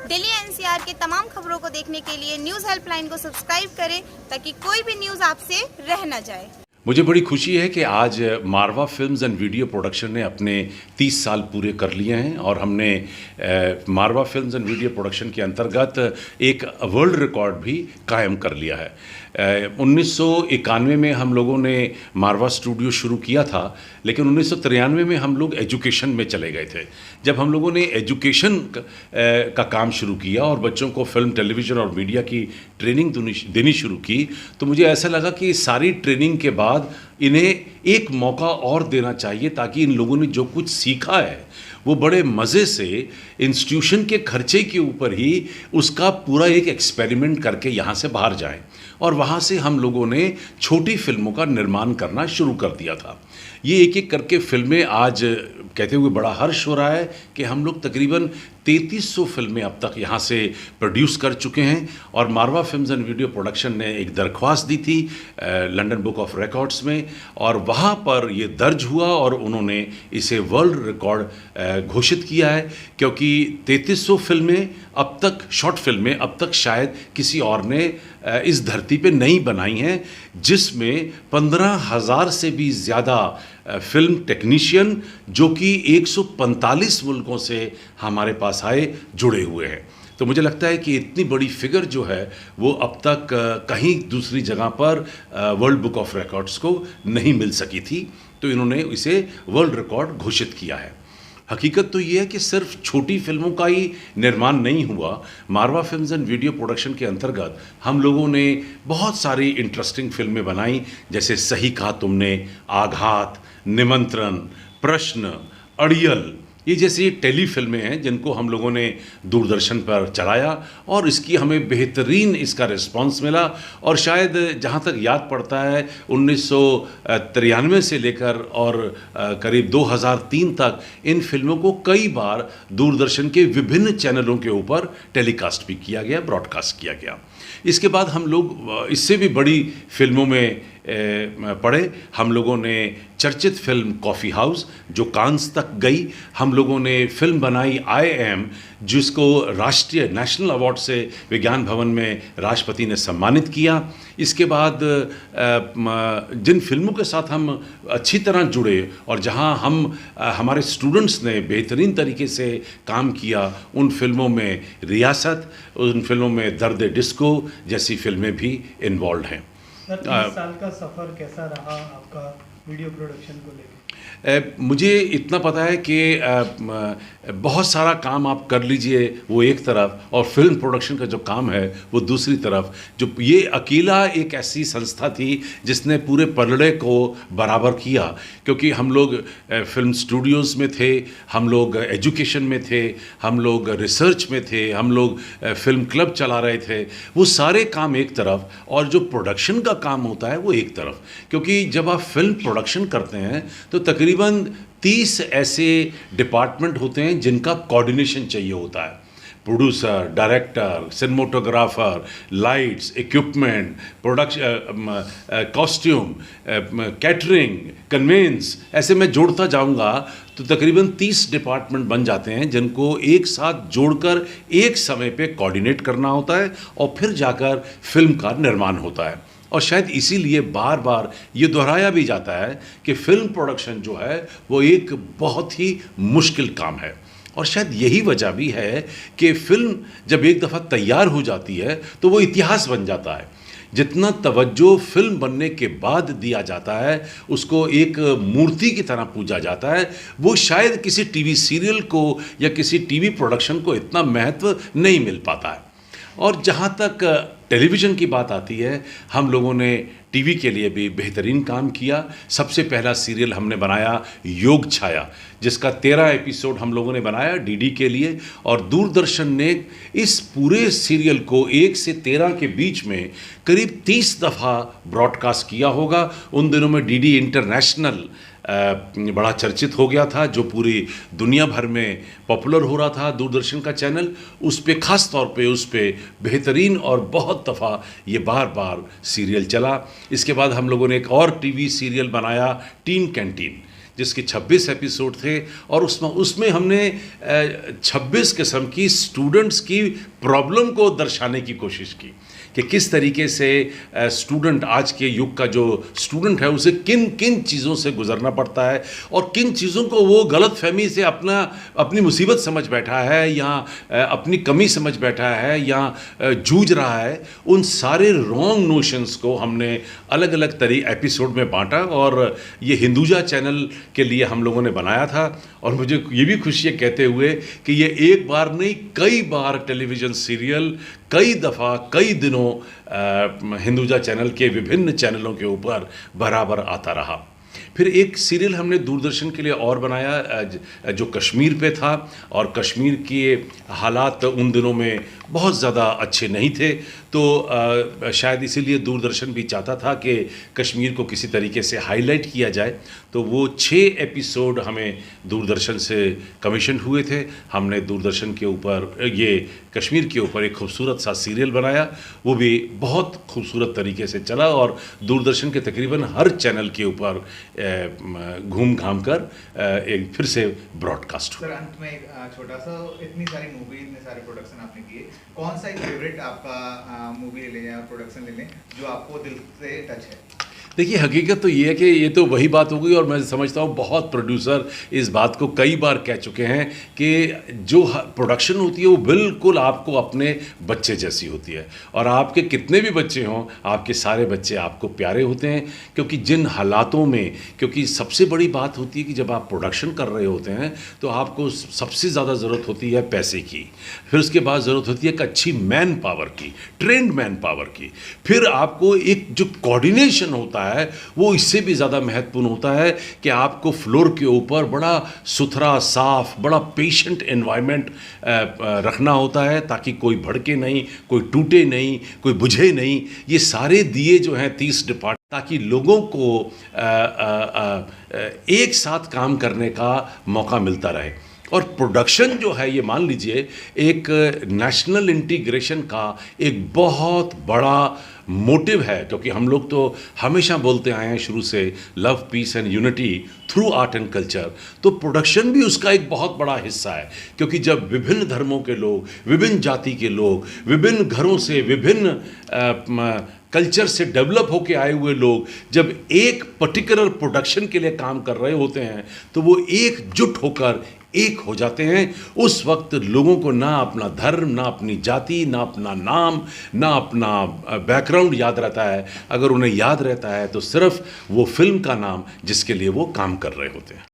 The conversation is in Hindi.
दिल्ली एनसीआर के तमाम खबरों को देखने के लिए न्यूज़ हेल्पलाइन को सब्सक्राइब करें ताकि कोई भी न्यूज़ आपसे रह न जाए। मुझे बड़ी खुशी है कि आज मारवा फिल्म्स एंड वीडियो प्रोडक्शन ने अपने 30 साल पूरे कर लिए हैं और हमने मारवा फिल्म्स एंड वीडियो प्रोडक्शन के अंतर्गत एक वर्ल्ड रिकॉर्ड भी कायम कर लिया है। 1991 में हम लोगों ने मारवा स्टूडियो शुरू किया था, लेकिन 1993 में हम लोग एजुकेशन में चले गए थे। जब हम लोगों ने एजुकेशन का काम शुरू किया और बच्चों को फिल्म, टेलीविज़न और मीडिया की ट्रेनिंग देनी शुरू की, तो मुझे ऐसा लगा कि सारी ट्रेनिंग के बाद इन्हें एक मौका और देना चाहिए ताकि इन लोगों ने जो कुछ सीखा है वो बड़े मज़े से इंस्टीट्यूशन के खर्चे के ऊपर ही उसका पूरा एक एक्सपेरिमेंट करके यहाँ से बाहर जाएं। और वहाँ से हम लोगों ने छोटी फिल्मों का निर्माण करना शुरू कर दिया था। ये एक एक करके फिल्में आज कहते हुए बड़ा हर्ष हो रहा है कि हम लोग तकरीबन 3300 फिल्में अब तक यहाँ से प्रोड्यूस कर चुके हैं। और मारवा फिल्म्स एंड वीडियो प्रोडक्शन ने एक दरख्वास्त दी थी लंदन बुक ऑफ रिकॉर्ड्स में, और वहाँ पर ये दर्ज हुआ और उन्होंने इसे वर्ल्ड रिकॉर्ड घोषित किया है, क्योंकि 3300 फिल्में अब तक, शॉर्ट फिल्में अब तक शायद किसी और ने इस धरती पे नहीं बनाई हैं, जिसमें 15,000 से भी ज़्यादा फिल्म टेक्नीशियन जो कि 145 मुल्कों से हमारे पास आए जुड़े हुए हैं। तो मुझे लगता है कि इतनी बड़ी फिगर जो है वो अब तक कहीं दूसरी जगह पर वर्ल्ड बुक ऑफ रिकॉर्ड्स को नहीं मिल सकी थी, तो इन्होंने इसे वर्ल्ड रिकॉर्ड घोषित किया है। हकीकत तो ये है कि सिर्फ छोटी फिल्मों का ही निर्माण नहीं हुआ। मारवा फिल्म्स एंड वीडियो प्रोडक्शन के अंतर्गत हम लोगों ने बहुत सारी इंटरेस्टिंग फिल्में बनाई, जैसे सही कहा तुमने, आघात, निमंत्रण, प्रश्न, अड़ियल, ये जैसी टेली फिल्में हैं जिनको हम लोगों ने दूरदर्शन पर चलाया और इसकी हमें बेहतरीन इसका रिस्पांस मिला। और शायद जहाँ तक याद पड़ता है 1993 से लेकर और करीब 2003 तक इन फिल्मों को कई बार दूरदर्शन के विभिन्न चैनलों के ऊपर टेलीकास्ट भी किया गया, ब्रॉडकास्ट किया गया। इसके बाद हम लोग इससे भी बड़ी फिल्मों में पढ़े। हम लोगों ने चर्चित फिल्म कॉफ़ी हाउस जो कांस तक गई, हम लोगों ने फिल्म बनाई IIM जिसको राष्ट्रीय नेशनल अवार्ड से विज्ञान भवन में राष्ट्रपति ने सम्मानित किया। इसके बाद जिन फिल्मों के साथ हम अच्छी तरह जुड़े और जहां हमारे स्टूडेंट्स ने बेहतरीन तरीके से काम किया, उन फिल्मों में रियासत, उन फिल्मों में दर्द डिस्को जैसी फिल्में भी इन्वॉल्व हैं। 30 साल का सफ़र कैसा रहा आपका वीडियो प्रोडक्शन को लेकर? मुझे इतना पता है कि बहुत सारा काम आप कर लीजिए वो एक तरफ, और फिल्म प्रोडक्शन का जो काम है वो दूसरी तरफ। जो ये अकेला एक ऐसी संस्था थी जिसने पूरे पलड़े को बराबर किया, क्योंकि हम लोग फिल्म स्टूडियोज़ में थे, हम लोग एजुकेशन में थे, हम लोग रिसर्च में थे, हम लोग फिल्म क्लब चला रहे थे। वो सारे काम एक तरफ और जो प्रोडक्शन का काम होता है वो एक तरफ, क्योंकि जब आप फिल्म प्रोडक्शन करते हैं तो तकरीबन 30 ऐसे डिपार्टमेंट होते हैं जिनका कोऑर्डिनेशन चाहिए होता है। Producer, director, cinematographer, lights, equipment, production, costume, catering, conveyance, ऐसे मैं जोड़ता जाऊंगा तो तकरीबन 30 डिपार्टमेंट बन जाते हैं जिनको एक साथ जोड़कर एक समय पे कोऑर्डिनेट करना होता है और फिर जाकर फिल्म का निर्माण होता है। और शायद इसीलिए बार बार ये दोहराया भी जाता है कि फिल्म प्रोडक्शन जो है वो एक बहुत ही मुश्किल काम है। और शायद यही वजह भी है कि फिल्म जब एक दफ़ा तैयार हो जाती है तो वो इतिहास बन जाता है। जितना तवज्जो फिल्म बनने के बाद दिया जाता है, उसको एक मूर्ति की तरह पूजा जाता है, वो शायद किसी टीवी सीरियल को या किसी टीवी प्रोडक्शन को इतना महत्व नहीं मिल पाता है। और जहाँ तक टेलीविज़न की बात आती है, हम लोगों ने टीवी के लिए भी बेहतरीन काम किया। सबसे पहला सीरियल हमने बनाया योग छाया, जिसका 13 एपिसोड हम लोगों ने बनाया डीडी के लिए, और दूरदर्शन ने इस पूरे सीरियल को 1 से 13 के बीच में करीब 30 दफ़ा ब्रॉडकास्ट किया होगा। उन दिनों में डीडी इंटरनेशनल बड़ा चर्चित हो गया था, जो पूरी दुनिया भर में पॉपुलर हो रहा था। दूरदर्शन का चैनल उस पे ख़ास तौर पे उस पे बेहतरीन और बहुत दफ़ा ये बार बार सीरियल चला। इसके बाद हम लोगों ने एक और टीवी सीरियल बनाया, टीन कैंटीन, जिसके 26 एपिसोड थे, और उसमें हमने 26 किस्म की स्टूडेंट्स की प्रॉब्लम को दर्शाने की कोशिश की कि किस तरीके से स्टूडेंट, आज के युग का जो स्टूडेंट है, उसे किन किन चीज़ों से गुजरना पड़ता है और किन चीज़ों को वो गलत फहमी से अपनी मुसीबत समझ बैठा है या अपनी कमी समझ बैठा है या जूझ रहा है। उन सारे रॉन्ग नोशंस को हमने अलग अलग एपिसोड में बांटा और ये हिंदुजा चैनल के लिए हम लोगों ने बनाया था। और मुझे ये भी खुशी है कहते हुए कि ये एक बार नहीं, कई बार टेलीविज़न सीरियल कई दफ़ा कई दिनों हिंदुजा चैनल के विभिन्न चैनलों के ऊपर बराबर आता रहा। फिर एक सीरियल हमने दूरदर्शन के लिए और बनाया जो कश्मीर पे था, और कश्मीर के हालात उन दिनों में बहुत ज़्यादा अच्छे नहीं थे, तो शायद इसीलिए दूरदर्शन भी चाहता था कि कश्मीर को किसी तरीके से हाईलाइट किया जाए। तो वो 6 एपिसोड हमें दूरदर्शन से कमीशन हुए थे। हमने दूरदर्शन के ऊपर ये कश्मीर के ऊपर एक खूबसूरत सा सीरियल बनाया, वो भी बहुत खूबसूरत तरीके से चला और दूरदर्शन के तकरीबन हर चैनल के ऊपर घूम घाम कर एक फिर से ब्रॉडकास्ट हुआ। सर, अंत में एक छोटा सा, इतनी सारी मूवी, इतने सारे प्रोडक्शन आपने किए, कौन सा एक फेवरेट आपका मूवी ले लें या प्रोडक्शन ले लें जो आपको दिल से टच है? देखिए, हकीकत तो ये है कि ये तो वही बात हो गई, और मैं समझता हूँ बहुत प्रोड्यूसर इस बात को कई बार कह चुके हैं कि जो प्रोडक्शन होती है वो बिल्कुल आपको अपने बच्चे जैसी होती है, और आपके कितने भी बच्चे हों, आपके सारे बच्चे आपको प्यारे होते हैं। क्योंकि जिन हालातों में, क्योंकि सबसे बड़ी बात होती है कि जब आप प्रोडक्शन कर रहे होते हैं तो आपको सबसे ज़्यादा ज़रूरत होती है पैसे की, फिर उसके बाद ज़रूरत होती है एक अच्छी मैन पावर की, ट्रेंड मैन पावर की, फिर आपको एक जो कोऑर्डिनेशन होता है वो इससे भी ज़्यादा महत्वपूर्ण होता है कि आपको फ्लोर के ऊपर बड़ा सुथरा, साफ, बड़ा पेशेंट एनवायरनमेंट रखना होता है ताकि कोई भड़के नहीं, कोई टूटे नहीं, कोई बुझे नहीं। ये सारे दिए जो हैं 30 डिपार्टमेंट, ताकि लोगों को एक साथ काम करने का मौका मिलता रहे। और प्रोडक्शन जो है, ये मान लीजिए एक नेशनल इंटीग्रेशन का एक बहुत बड़ा मोटिव है, क्योंकि हम लोग तो हमेशा बोलते आए हैं शुरू से, love, peace and unity through art and culture. तो प्रोडक्शन भी उसका एक बहुत बड़ा हिस्सा है, क्योंकि जब विभिन्न धर्मों के लोग, विभिन्न जाति के लोग, विभिन्न घरों से, विभिन्न कल्चर से डेवलप होके आए हुए लोग जब एक पर्टिकुलर प्रोडक्शन के लिए काम कर रहे होते हैं तो वो एकजुट होकर एक हो जाते हैं। उस वक्त लोगों को ना अपना धर्म, ना अपनी जाति, ना अपना नाम, ना अपना बैकग्राउंड याद रहता है। अगर उन्हें याद रहता है तो सिर्फ वो फिल्म का नाम जिसके लिए वो काम कर रहे होते हैं।